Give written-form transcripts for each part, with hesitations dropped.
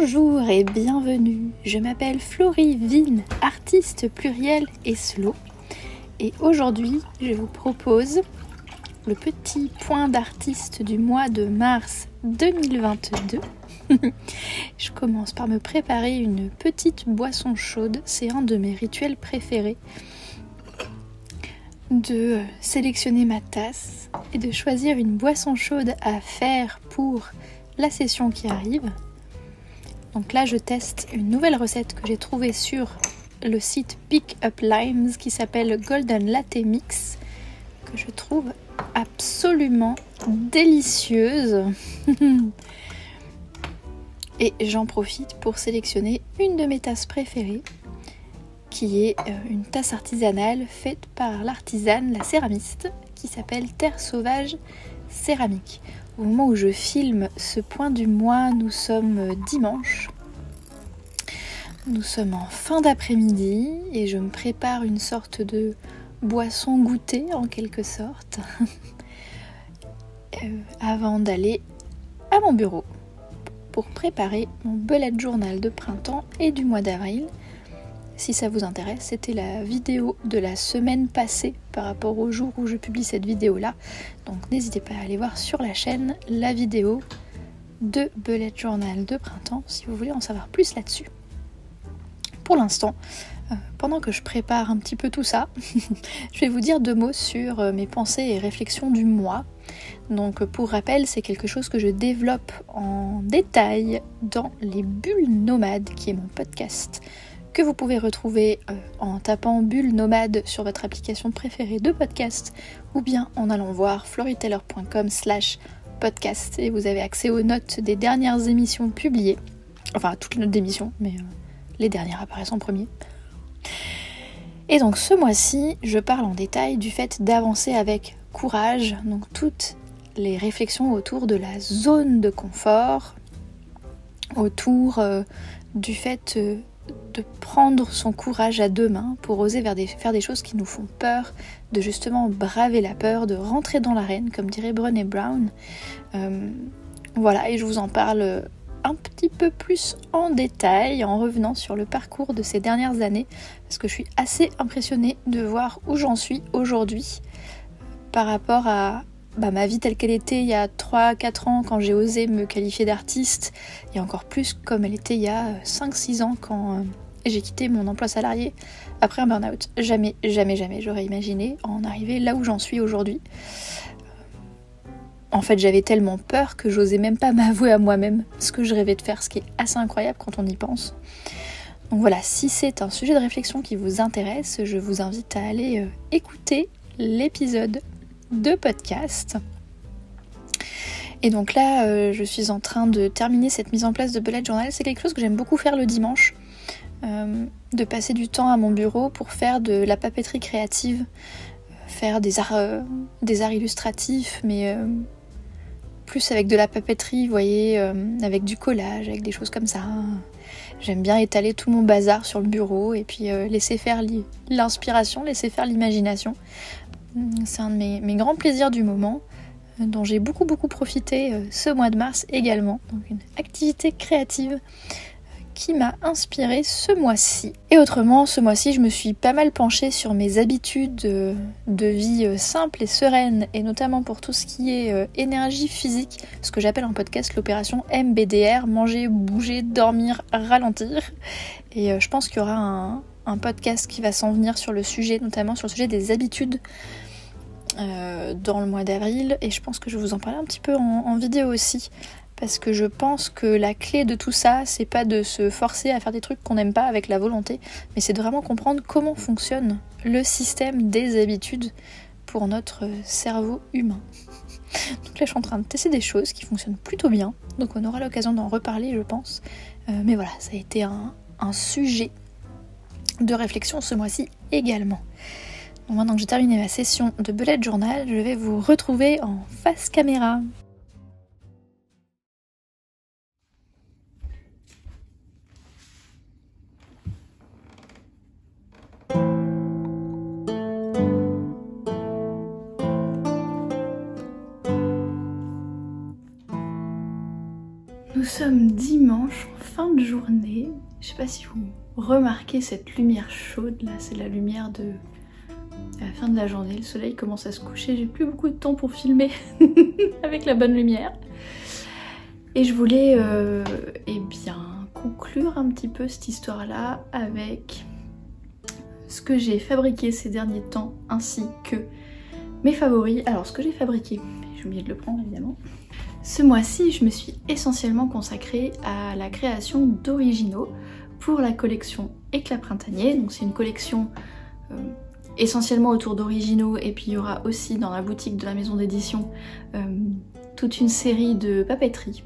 Bonjour et bienvenue, je m'appelle Florie Vine, artiste pluriel et slow. Et aujourd'hui, je vous propose le petit point d'artiste du mois de mars 2022. Je commence par me préparer une petite boisson chaude, c'est un de mes rituels préférés. De sélectionner ma tasse et de choisir une boisson chaude à faire pour la session qui arrive. Donc là, je teste une nouvelle recette que j'ai trouvée sur le site Pick Up Limes qui s'appelle Golden Latte Mix, que je trouve absolument délicieuse. Et j'en profite pour sélectionner une de mes tasses préférées, qui est une tasse artisanale faite par l'artisane, la céramiste, qui s'appelle Terre Sauvage Céramique. Au moment où je filme ce point du mois, nous sommes dimanche. Nous sommes en fin d'après-midi et je me prépare une sorte de boisson goûter en quelque sorte avant d'aller à mon bureau pour préparer mon bullet journal de printemps et du mois d'avril. Si ça vous intéresse, c'était la vidéo de la semaine passée par rapport au jour où je publie cette vidéo-là. Donc n'hésitez pas à aller voir sur la chaîne la vidéo de Bullet Journal de printemps si vous voulez en savoir plus là-dessus. Pour l'instant, pendant que je prépare un petit peu tout ça, je vais vous dire 2 mots sur mes pensées et réflexions du mois. Donc pour rappel, c'est quelque chose que je développe en détail dans Les Bulles Nomades, qui est mon podcast, que vous pouvez retrouver en tapant Bulle Nomade sur votre application préférée de podcast ou bien en allant voir florieteller.com/podcast et vous avez accès aux notes des dernières émissions publiées. Enfin, toutes les notes d'émissions, mais les dernières apparaissent en premier. Et donc ce mois-ci, je parle en détail du fait d'avancer avec courage, donc toutes les réflexions autour de la zone de confort, autour du fait de prendre son courage à 2 mains pour oser faire des choses qui nous font peur, de justement braver la peur, de rentrer dans l'arène, comme dirait Brené Brown. Voilà, et je vous en parle un petit peu plus en détail en revenant sur le parcours de ces dernières années, parce que je suis assez impressionnée de voir où j'en suis aujourd'hui par rapport à ma vie telle qu'elle était il y a 3-4 ans quand j'ai osé me qualifier d'artiste, et encore plus comme elle était il y a 5-6 ans quand j'ai quitté mon emploi salarié après un burn-out. Jamais j'aurais imaginé en arriver là où j'en suis aujourd'hui. En fait, j'avais tellement peur que j'osais même pas m'avouer à moi-même ce que je rêvais de faire, ce qui est assez incroyable quand on y pense. Donc voilà, si c'est un sujet de réflexion qui vous intéresse, je vous invite à aller écouter l'épisode de podcast. Et donc là, je suis en train de terminer cette mise en place de bullet journal. C'est quelque chose que j'aime beaucoup faire le dimanche, de passer du temps à mon bureau pour faire de la papeterie créative, faire des arts illustratifs, mais plus avec de la papeterie, vous voyez, avec du collage, avec des choses comme ça. J'aime bien étaler tout mon bazar sur le bureau et puis laisser faire l'inspiration, laisser faire l'imagination. C'est un de mes grands plaisirs du moment, dont j'ai beaucoup profité ce mois de mars également. Donc une activité créative qui m'a inspirée ce mois-ci. Et autrement, ce mois-ci, je me suis pas mal penchée sur mes habitudes de vie simple et sereine, et notamment pour tout ce qui est énergie physique, ce que j'appelle en podcast l'opération MBDR, manger, bouger, dormir, ralentir. Et je pense qu'il y aura un podcast qui va s'en venir sur le sujet, notamment sur le sujet des habitudes dans le mois d'avril, et je pense que je vais vous en parler un petit peu en vidéo aussi, parce que je pense que la clé de tout ça, c'est pas de se forcer à faire des trucs qu'on n'aime pas avec la volonté, mais c'est de vraiment comprendre comment fonctionne le système des habitudes pour notre cerveau humain. Donc là, je suis en train de tester des choses qui fonctionnent plutôt bien, donc on aura l'occasion d'en reparler, je pense. Mais voilà, ça a été un sujet de réflexion ce mois-ci également. Donc maintenant que j'ai terminé ma session de bullet journal, je vais vous retrouver en face caméra. sommes dimanche, en fin de journée. Je sais pas si vous remarquez cette lumière chaude là, c'est la lumière de la fin de la journée. Le soleil commence à se coucher, j'ai plus beaucoup de temps pour filmer avec la bonne lumière. Et je voulais eh bien conclure un petit peu cette histoire là avec ce que j'ai fabriqué ces derniers temps ainsi que mes favoris. Alors ce que j'ai fabriqué, j'ai oublié de le prendre évidemment. Ce mois-ci, je me suis essentiellement consacrée à la création d'originaux pour la collection Éclat printanier. Donc c'est une collection essentiellement autour d'originaux, et puis il y aura aussi dans la boutique de la maison d'édition toute une série de papeterie,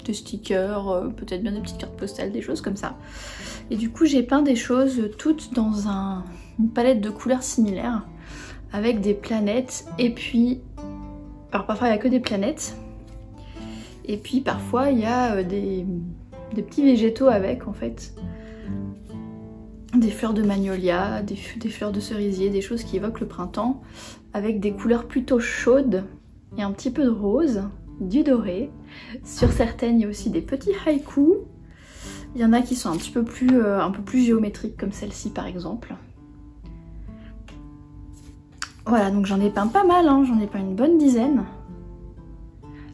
de stickers, peut-être bien des petites cartes postales, des choses comme ça. Et du coup j'ai peint des choses toutes dans une palette de couleurs similaires avec des planètes, et puis alors parfois il n'y a que des planètes. Et puis parfois il y a des petits végétaux avec en fait. Des fleurs de magnolia, des fleurs de cerisier, des choses qui évoquent le printemps, avec des couleurs plutôt chaudes et un petit peu de rose, du doré. Sur certaines il y a aussi des petits haïkus. Il y en a qui sont un peu plus géométriques comme celle-ci par exemple. Voilà, donc j'en ai peint pas mal, hein, j'en ai peint une bonne dizaine.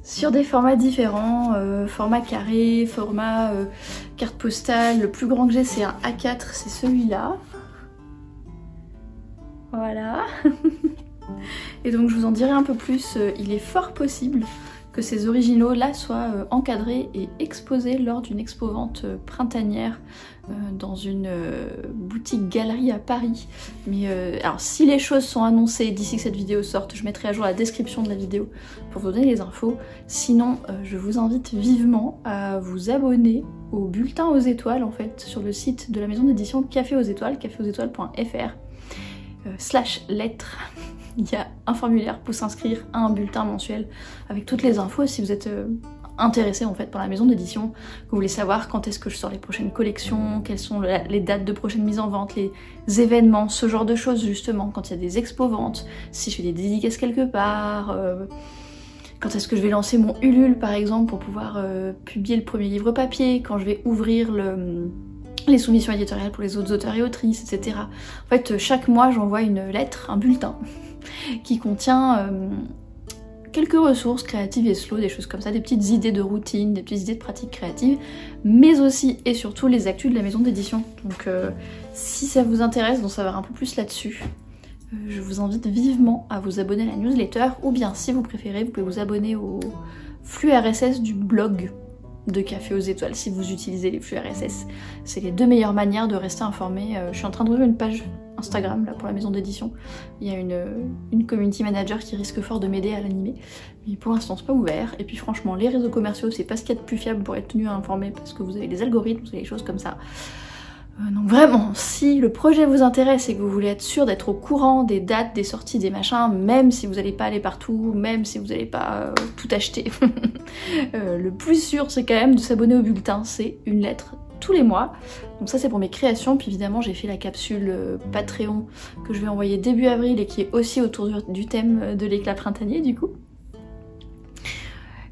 Sur des formats différents, format carré, format carte postale. Le plus grand que j'ai c'est un A4, c'est celui-là. Voilà. Et donc je vous en dirai un peu plus, il est fort possible que ces originaux là soient encadrés et exposés lors d'une expo-vente printanière dans une boutique galerie à Paris. Mais alors si les choses sont annoncées d'ici que cette vidéo sorte, je mettrai à jour la description de la vidéo pour vous donner les infos. Sinon je vous invite vivement à vous abonner au bulletin aux étoiles en fait sur le site de la maison d'édition Café aux étoiles, caféauxétoiles.fr /lettres. Il y a un formulaire pour s'inscrire à un bulletin mensuel avec toutes les infos si vous êtes intéressé en fait par la maison d'édition, que vous voulez savoir quand est-ce que je sors les prochaines collections, quelles sont les dates de prochaine mise en vente, les événements, ce genre de choses justement, quand il y a des expos-ventes, si je fais des dédicaces quelque part, quand est-ce que je vais lancer mon Ulule par exemple pour pouvoir publier le premier livre papier, quand je vais ouvrir les soumissions éditoriales pour les autres auteurs et autrices, etc. En fait, chaque mois, j'envoie une lettre, un bulletin, qui contient quelques ressources créatives et slow, des choses comme ça, des petites idées de routine, des petites idées de pratiques créatives, mais aussi et surtout les actus de la maison d'édition. Donc si ça vous intéresse d'en savoir un peu plus là-dessus, je vous invite vivement à vous abonner à la newsletter, ou bien si vous préférez, vous pouvez vous abonner au flux RSS du blog de Café aux étoiles si vous utilisez les flux RSS. C'est les deux meilleures manières de rester informé. Je suis en train d'ouvrir une page Instagram là pour la maison d'édition. Il y a une community manager qui risque fort de m'aider à l'animer, mais pour l'instant c'est pas ouvert. Et puis franchement les réseaux commerciaux c'est pas ce qu'il y a de plus fiable pour être tenu à informer, parce que vous avez des algorithmes, vous avez des choses comme ça. Donc vraiment, si le projet vous intéresse et que vous voulez être sûr d'être au courant des dates, des sorties, des machins, même si vous n'allez pas aller partout, même si vous n'allez pas tout acheter, le plus sûr c'est quand même de s'abonner au bulletin, c'est une lettre tous les mois. Donc ça c'est pour mes créations, puis évidemment j'ai fait la capsule Patreon que je vais envoyer début avril et qui est aussi autour du thème de l'éclat printanier du coup.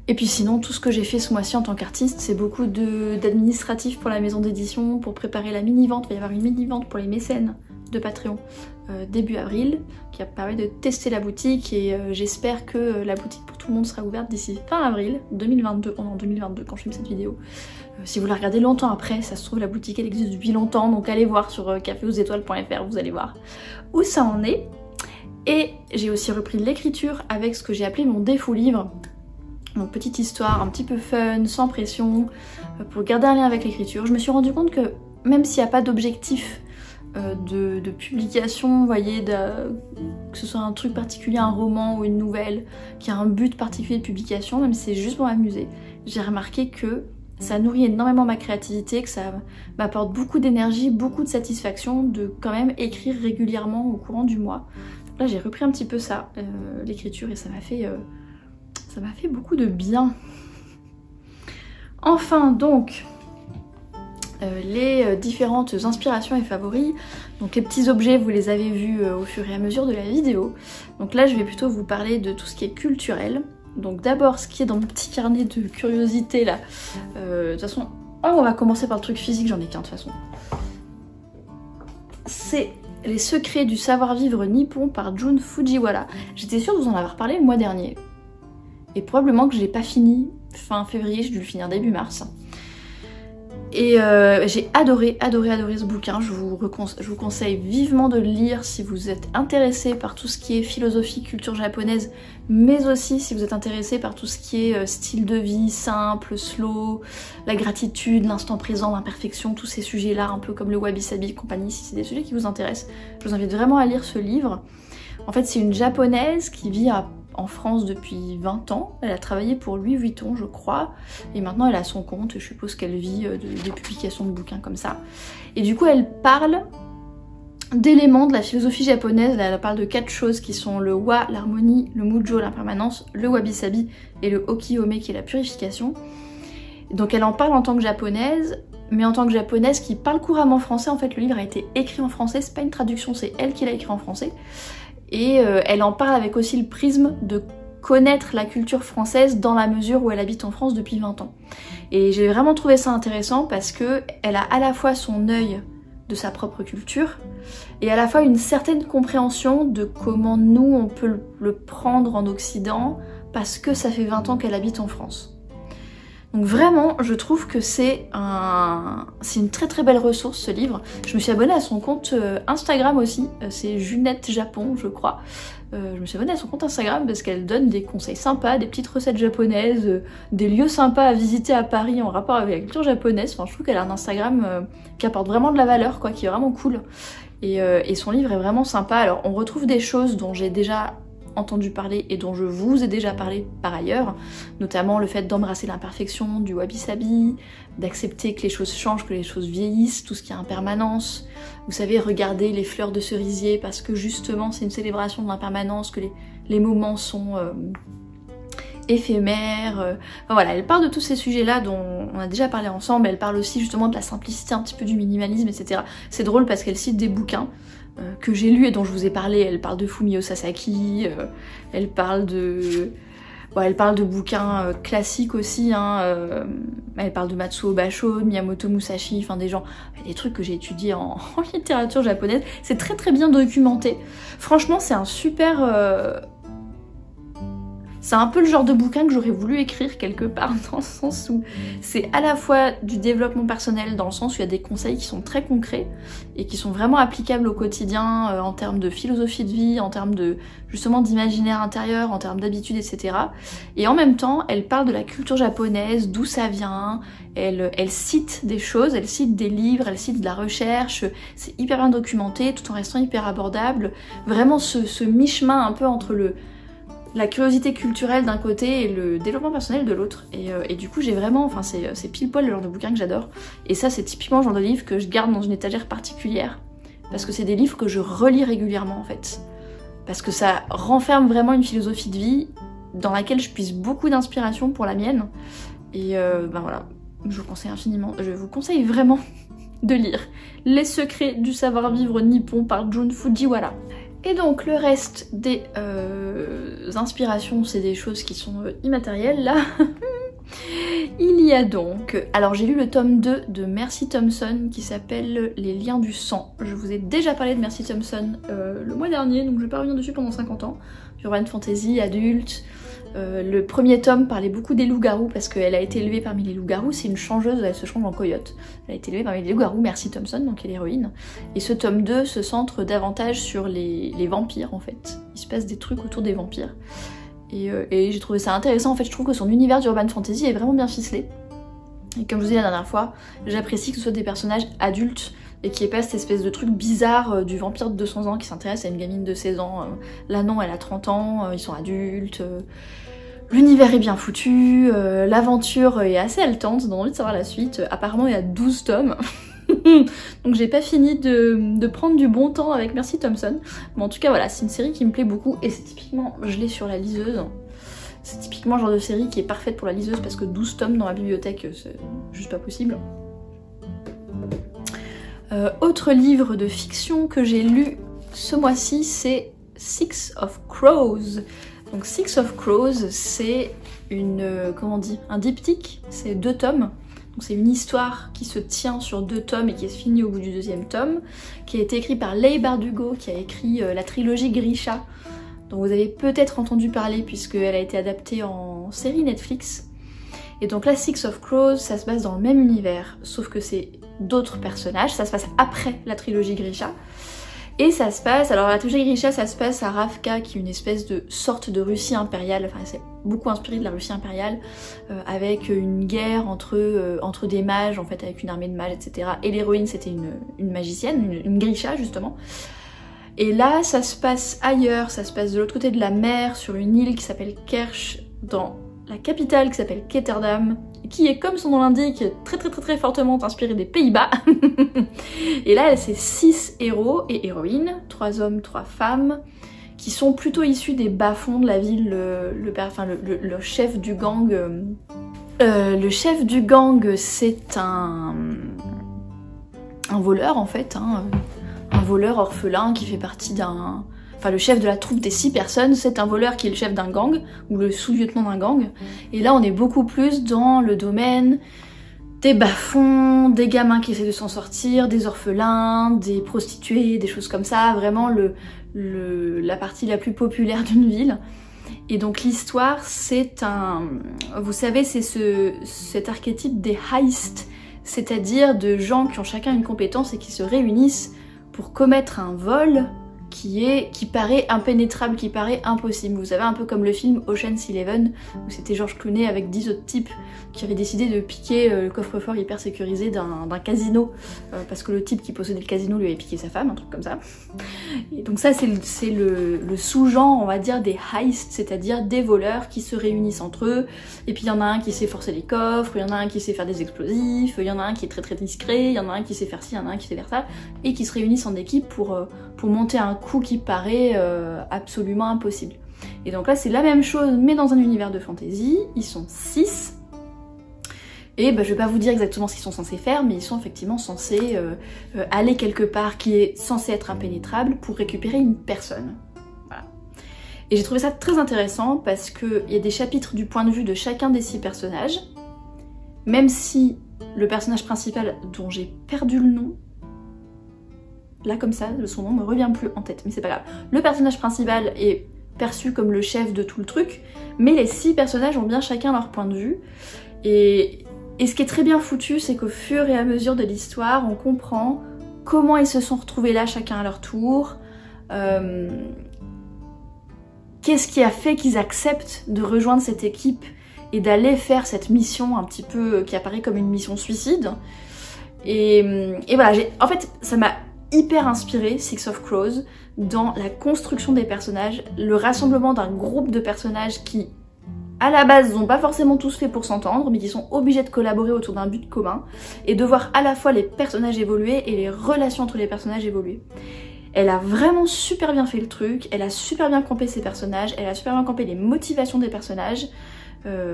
Et puis sinon, tout ce que j'ai fait ce mois-ci en tant qu'artiste, c'est beaucoup d'administratif pour la maison d'édition, pour préparer la mini-vente. Il va y avoir une mini-vente pour les mécènes de Patreon début avril, qui va permettre de tester la boutique, et j'espère que la boutique pour tout le monde sera ouverte d'ici fin avril 2022. On est en 2022 quand je filme cette vidéo. Si vous la regardez longtemps après, ça se trouve la boutique elle existe depuis longtemps, donc allez voir sur caféauxétoiles.fr, vous allez voir où ça en est. Et j'ai aussi repris l'écriture avec ce que j'ai appelé mon défaut livre. Donc petite histoire un petit peu fun, sans pression, pour garder un lien avec l'écriture. Je me suis rendu compte que même s'il n'y a pas d'objectif de publication, vous voyez, que ce soit un truc particulier, un roman ou une nouvelle, qui a un but particulier de publication, même si c'est juste pour m'amuser, j'ai remarqué que ça nourrit énormément ma créativité, que ça m'apporte beaucoup d'énergie, beaucoup de satisfaction de quand même écrire régulièrement au courant du mois. Donc là j'ai repris un petit peu ça, l'écriture, et ça m'a fait beaucoup de bien. Enfin donc, les différentes inspirations et favoris. Donc les petits objets, vous les avez vus au fur et à mesure de la vidéo. Donc là je vais plutôt vous parler de tout ce qui est culturel. Donc d'abord, ce qui est dans mon petit carnet de curiosité là. De toute façon, on va commencer par le truc physique, j'en ai qu'un de toute façon. C'est Les secrets du savoir-vivre nippon par Jun Fujiwara. J'étais sûre de vous en avoir parlé le mois dernier. Et probablement que je l'ai pas fini fin février, j'ai dû le finir début mars. Et j'ai adoré ce bouquin, je vous conseille vivement de le lire si vous êtes intéressé par tout ce qui est philosophie, culture japonaise, mais aussi si vous êtes intéressé par tout ce qui est style de vie, simple, slow, la gratitude, l'instant présent, l'imperfection, tous ces sujets-là, un peu comme le wabi-sabi et compagnie, si c'est des sujets qui vous intéressent, je vous invite vraiment à lire ce livre. En fait, c'est une japonaise qui vit en France depuis 20 ans, elle a travaillé pour Louis Vuitton je crois, et maintenant elle a son compte, je suppose qu'elle vit des publications de bouquins comme ça. Et du coup elle parle d'éléments de la philosophie japonaise, elle parle de 4 choses qui sont le wa, l'harmonie, le mujo, l'impermanence, le wabi-sabi et le okiyome qui est la purification. Donc elle en parle en tant que japonaise, mais en tant que japonaise qui parle couramment français, en fait le livre a été écrit en français, c'est pas une traduction, c'est elle qui l'a écrit en français. Et elle en parle avec aussi le prisme de connaître la culture française dans la mesure où elle habite en France depuis 20 ans. Et j'ai vraiment trouvé ça intéressant parce que elle a à la fois son œil de sa propre culture et à la fois une certaine compréhension de comment nous on peut le prendre en Occident parce que ça fait 20 ans qu'elle habite en France. Donc vraiment, je trouve que c'est une très belle ressource ce livre. Je me suis abonnée à son compte Instagram aussi, c'est Junette Japon je crois. Je me suis abonnée à son compte Instagram parce qu'elle donne des conseils sympas, des petites recettes japonaises, des lieux sympas à visiter à Paris en rapport avec la culture japonaise. Enfin, je trouve qu'elle a un Instagram qui apporte vraiment de la valeur, quoi, qui est vraiment cool. Et son livre est vraiment sympa. Alors on retrouve des choses dont j'ai déjà entendu parler et dont je vous ai déjà parlé par ailleurs, notamment le fait d'embrasser l'imperfection, du wabi-sabi, d'accepter que les choses changent, que les choses vieillissent, tout ce qui est impermanence. Vous savez, regarder les fleurs de cerisier parce que justement c'est une célébration de l'impermanence, que les moments sont éphémères. Enfin voilà, elle parle de tous ces sujets-là dont on a déjà parlé ensemble, elle parle aussi justement de la simplicité, un petit peu du minimalisme, etc. C'est drôle parce qu'elle cite des bouquins que j'ai lu et dont je vous ai parlé. Elle parle de Fumio Sasaki, elle parle de bouquins classiques aussi, hein, elle parle de Matsuo Basho, de Miyamoto Musashi, enfin des trucs que j'ai étudiés en littérature japonaise. C'est très bien documenté. Franchement, c'est un super... C'est un peu le genre de bouquin que j'aurais voulu écrire quelque part, dans le sens où c'est à la fois du développement personnel, dans le sens où il y a des conseils qui sont très concrets et qui sont vraiment applicables au quotidien en termes de philosophie de vie, en termes de justement d'imaginaire intérieur, en termes d'habitude, etc. Et en même temps, elle parle de la culture japonaise, d'où ça vient, elle cite des choses, elle cite des livres, elle cite de la recherche, c'est hyper bien documenté tout en restant hyper abordable. Vraiment ce mi-chemin un peu entre la curiosité culturelle d'un côté et le développement personnel de l'autre. Et du coup j'ai vraiment, enfin c'est pile poil le genre de bouquin que j'adore. Et ça c'est typiquement le genre de livre que je garde dans une étagère particulière. Parce que c'est des livres que je relis régulièrement en fait. Parce que ça renferme vraiment une philosophie de vie dans laquelle je puise beaucoup d'inspiration pour la mienne. Et ben voilà, je vous conseille infiniment, je vous conseille vraiment de lire Les secrets du savoir-vivre nippon par Jun Fujiwara. Et donc le reste des inspirations, c'est des choses qui sont immatérielles là. Il y a donc... Alors j'ai lu le tome 2 de Mercy Thompson qui s'appelle Les liens du sang. Je vous ai déjà parlé de Mercy Thompson le mois dernier, donc je vais pas revenir dessus pendant 50 ans. Urban Fantasy, adulte. Le premier tome parlait beaucoup des loups-garous parce qu'elle a été élevée parmi les loups-garous, c'est une changeuse, elle se change en coyote. Elle a été élevée parmi les loups-garous, Mercy Thompson, donc elle est l'héroïne. Et ce tome 2 se centre davantage sur les vampires en fait. Il se passe des trucs autour des vampires. Et j'ai trouvé ça intéressant, en fait je trouve que son univers d'Urban Fantasy est vraiment bien ficelé. Et comme je vous ai dit la dernière fois, j'apprécie que ce soit des personnages adultes et qu'il n'y ait pas cette espèce de truc bizarre du vampire de 200 ans qui s'intéresse à une gamine de 16 ans. Là non, elle a 30 ans, ils sont adultes, l'univers est bien foutu, l'aventure est assez haletante, j'ai envie de savoir la suite. Apparemment il y a 12 tomes, donc j'ai pas fini de prendre du bon temps avec Mercy Thompson. Mais en tout cas voilà, c'est une série qui me plaît beaucoup et c'est typiquement, je l'ai sur la liseuse. C'est typiquement le genre de série qui est parfaite pour la liseuse parce que 12 tomes dans la bibliothèque, c'est juste pas possible. Autre livre de fiction que j'ai lu ce mois-ci, c'est Six of Crows Donc Six of Crows, c'est comment on dit, un diptyque, c'est 2 tomes. Donc c'est une histoire qui se tient sur 2 tomes et qui se finit au bout du 2e tome, qui a été écrit par Leigh Bardugo, qui a écrit la trilogie Grisha, dont vous avez peut-être entendu parler puisqu'elle a été adaptée en série Netflix. Et donc là, Six of Crows, ça se passe dans le même univers, sauf que c'est d'autres personnages, ça se passe après la trilogie Grisha. Et ça se passe, alors la trilogie Grisha, ça se passe à Ravka, qui est une espèce de sorte de Russie impériale, enfin c'est beaucoup inspiré de la Russie impériale, avec une guerre entre des mages, en fait, avec une armée de mages, etc. Et l'héroïne, c'était une magicienne, une Grisha, justement. Et là, ça se passe ailleurs, ça se passe de l'autre côté de la mer, sur une île qui s'appelle Kerch, dans la capitale qui s'appelle Ketterdam, qui est, comme son nom l'indique, très fortement inspirée des Pays-Bas. Et là, c'est 6 héros et héroïnes, 3 hommes, 3 femmes, qui sont plutôt issus des bas-fonds de la ville, le chef du gang. Le chef du gang, c'est un voleur, en fait, hein, un voleur orphelin qui fait partie d'un... Enfin, le chef de la troupe des 6 personnes, c'est un voleur qui est le chef d'un gang, ou le sous-lieutenant d'un gang. Et là, on est beaucoup plus dans le domaine des bas-fonds, des gamins qui essaient de s'en sortir, des orphelins, des prostituées, des choses comme ça. Vraiment la partie la plus populaire d'une ville. Et donc l'histoire, c'est un... Vous savez, c'est cet archétype des heists, c'est-à-dire de gens qui ont chacun une compétence et qui se réunissent pour commettre un vol qui paraît impénétrable, qui paraît impossible. Vous savez, un peu comme le film Ocean's 11, où c'était George Clooney avec 10 autres types qui avaient décidé de piquer le coffre-fort hyper sécurisé d'un casino, parce que le type qui possédait le casino lui avait piqué sa femme, un truc comme ça. Et donc ça, c'est le sous-genre, on va dire, des heists, c'est-à-dire des voleurs qui se réunissent entre eux, et puis il y en a un qui sait forcer les coffres, il y en a un qui sait faire des explosifs, il y en a un qui est très discret, il y en a un qui sait faire ci, il y en a un qui sait faire ça, et qui se réunissent en équipe pour monter un coup qui paraît absolument impossible. Et donc là, c'est la même chose, mais dans un univers de fantasy. Ils sont 6. Et je vais pas vous dire exactement ce qu'ils sont censés faire, mais ils sont effectivement censés aller quelque part qui est censé être impénétrable pour récupérer une personne. Voilà. Et j'ai trouvé ça très intéressant parce qu'il y a des chapitres du point de vue de chacun des 6 personnages, même si le personnage principal, dont j'ai perdu le nom, là comme ça, son nom me revient plus en tête, mais c'est pas grave. Le personnage principal est perçu comme le chef de tout le truc, mais les 6 personnages ont bien chacun leur point de vue. Et ce qui est très bien foutu, c'est qu'au fur et à mesure de l'histoire, on comprend comment ils se sont retrouvés là chacun à leur tour, qu'est-ce qui a fait qu'ils acceptent de rejoindre cette équipe et d'aller faire cette mission un petit peu qui apparaît comme une mission suicide. Et voilà, en fait, ça m'a hyper inspiré, Six of Crows, dans la construction des personnages, le rassemblement d'un groupe de personnages qui, à la base, n'ont pas forcément tous fait pour s'entendre, mais qui sont obligés de collaborer autour d'un but commun, et de voir à la fois les personnages évoluer et les relations entre les personnages évoluer. Elle a vraiment super bien fait le truc, elle a super bien campé ses personnages, elle a super bien campé les motivations des personnages.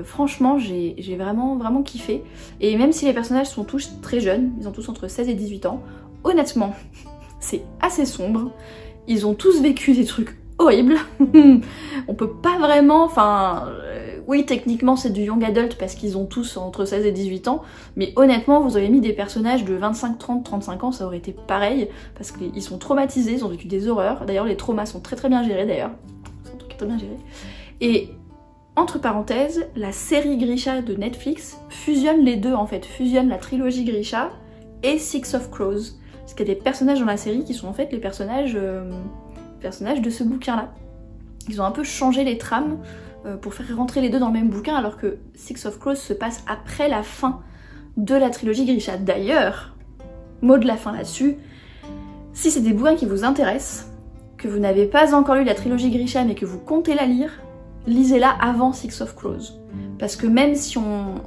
Franchement, j'ai vraiment kiffé. Et même si les personnages sont tous très jeunes, ils ont tous entre 16 et 18 ans, honnêtement, c'est assez sombre. Ils ont tous vécu des trucs horribles. On peut pas vraiment... Enfin, oui, techniquement c'est du young adult parce qu'ils ont tous entre 16 et 18 ans, mais honnêtement, vous avez mis des personnages de 25, 30, 35 ans, ça aurait été pareil, parce qu'ils sont traumatisés, ils ont vécu des horreurs. D'ailleurs, les traumas sont très bien gérés, d'ailleurs. C'est un truc très bien géré. Et... entre parenthèses, la série Grisha de Netflix fusionne les deux en fait, fusionne la trilogie Grisha et Six of Crows. Parce qu'il y a des personnages dans la série qui sont en fait les personnages de ce bouquin-là. Ils ont un peu changé les trames pour faire rentrer les deux dans le même bouquin, alors que Six of Crows se passe après la fin de la trilogie Grisha. D'ailleurs, mot de la fin là-dessus, si c'est des bouquins qui vous intéressent, que vous n'avez pas encore lu la trilogie Grisha mais que vous comptez la lire, lisez-la avant Six of Crows. Parce que même si on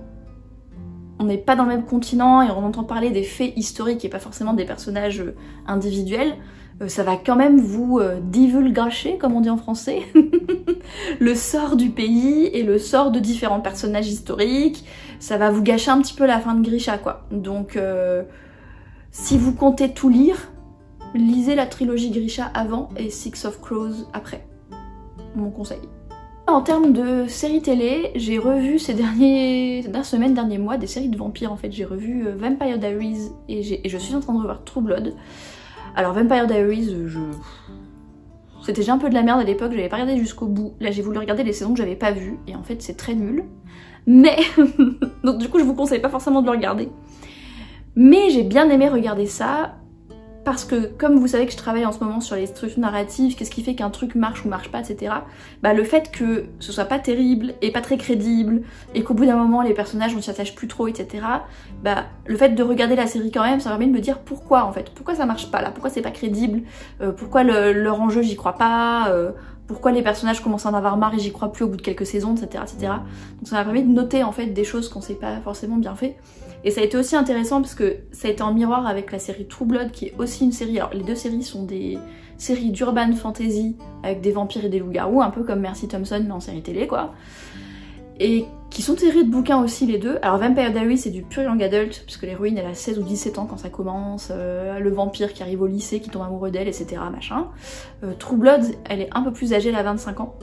n'est pas dans le même continent et on entend parler des faits historiques et pas forcément des personnages individuels, ça va quand même vous divulgacher, comme on dit en français, le sort du pays et le sort de différents personnages historiques. Ça va vous gâcher un petit peu la fin de Grisha, quoi. Donc, si vous comptez tout lire, lisez la trilogie Grisha avant et Six of Crows après. Mon conseil. En termes de séries télé, j'ai revu ces dernières semaines, derniers mois, des séries de vampires en fait. J'ai revu Vampire Diaries et je suis en train de revoir True Blood. Alors Vampire Diaries, c'était déjà un peu de la merde à l'époque, j'avais pas regardé jusqu'au bout. Là j'ai voulu regarder les saisons que j'avais pas vues et en fait c'est très nul. Mais, donc du coup je vous conseille pas forcément de le regarder. Mais j'ai bien aimé regarder ça. Parce que comme vous savez que je travaille en ce moment sur les structures narratives, qu'est-ce qui fait qu'un truc marche ou marche pas, etc. Bah le fait que ce soit pas terrible et pas très crédible et qu'au bout d'un moment les personnages on s'y attache plus trop, etc. Bah le fait de regarder la série quand même, ça permet de me dire pourquoi en fait, pourquoi ça marche pas là, pourquoi c'est pas crédible, pourquoi leur enjeu j'y crois pas, pourquoi les personnages commencent à en avoir marre et j'y crois plus au bout de quelques saisons, etc. etc. Donc ça m'a permis de noter en fait des choses qu'on sait pas forcément bien fait. Et ça a été aussi intéressant parce que ça a été en miroir avec la série True Blood qui est aussi une série, alors les deux séries sont des séries d'urban fantasy avec des vampires et des loups-garous, un peu comme Mercy Thompson mais en série télé quoi. Et qui sont tirées de bouquins aussi les deux. Alors Vampire Diaries c'est du pur young adult puisque l'héroïne elle a 16 ou 17 ans quand ça commence, le vampire qui arrive au lycée, qui tombe amoureux d'elle, etc. machin. True Blood elle est un peu plus âgée, elle a 25 ans.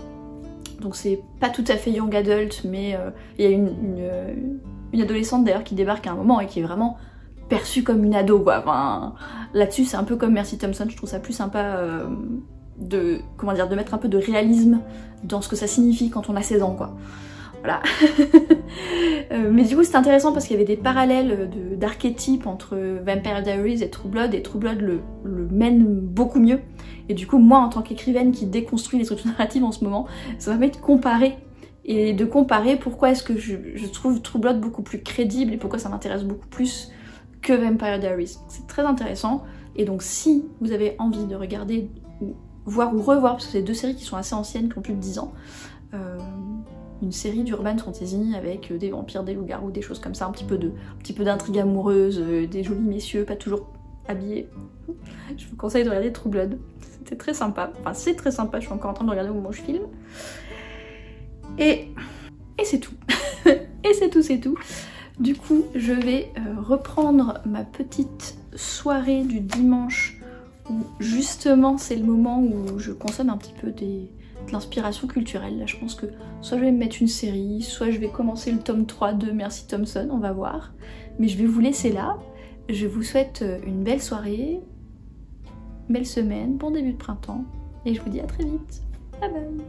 Donc c'est pas tout à fait young adult mais il y a une adolescente d'ailleurs qui débarque à un moment et qui est vraiment perçue comme une ado quoi. Enfin, là-dessus c'est un peu comme Mercy Thompson, je trouve ça plus sympa de mettre un peu de réalisme dans ce que ça signifie quand on a 16 ans quoi. Voilà. Mais du coup c'est intéressant parce qu'il y avait des parallèles d'archétypes entre Vampire Diaries et True Blood le mène beaucoup mieux. Et du coup moi en tant qu'écrivaine qui déconstruit les structures narratives en ce moment, ça permet de comparer. Et de comparer pourquoi est-ce que je trouve True Blood beaucoup plus crédible et pourquoi ça m'intéresse beaucoup plus que Vampire Diaries. C'est très intéressant. Et donc si vous avez envie de regarder, ou voir ou revoir, parce que c'est deux séries qui sont assez anciennes, qui ont plus de 10 ans, une série d'urban fantasy avec des vampires, des loups-garous, des choses comme ça, un petit peu d'intrigue amoureuse, des jolis messieurs, pas toujours habillés. Je vous conseille de regarder True Blood. C'était très sympa. Enfin c'est très sympa, je suis encore en train de regarder au moment où je filme. Et c'est tout. Et c'est tout. Du coup, je vais reprendre ma petite soirée du dimanche où justement c'est le moment où je consomme un petit peu de l'inspiration culturelle. Là, je pense que soit je vais me mettre une série, soit je vais commencer le tome 3 de Mercy Thompson, on va voir. Mais je vais vous laisser là. Je vous souhaite une belle soirée, belle semaine, bon début de printemps, et je vous dis à très vite. Bye bye.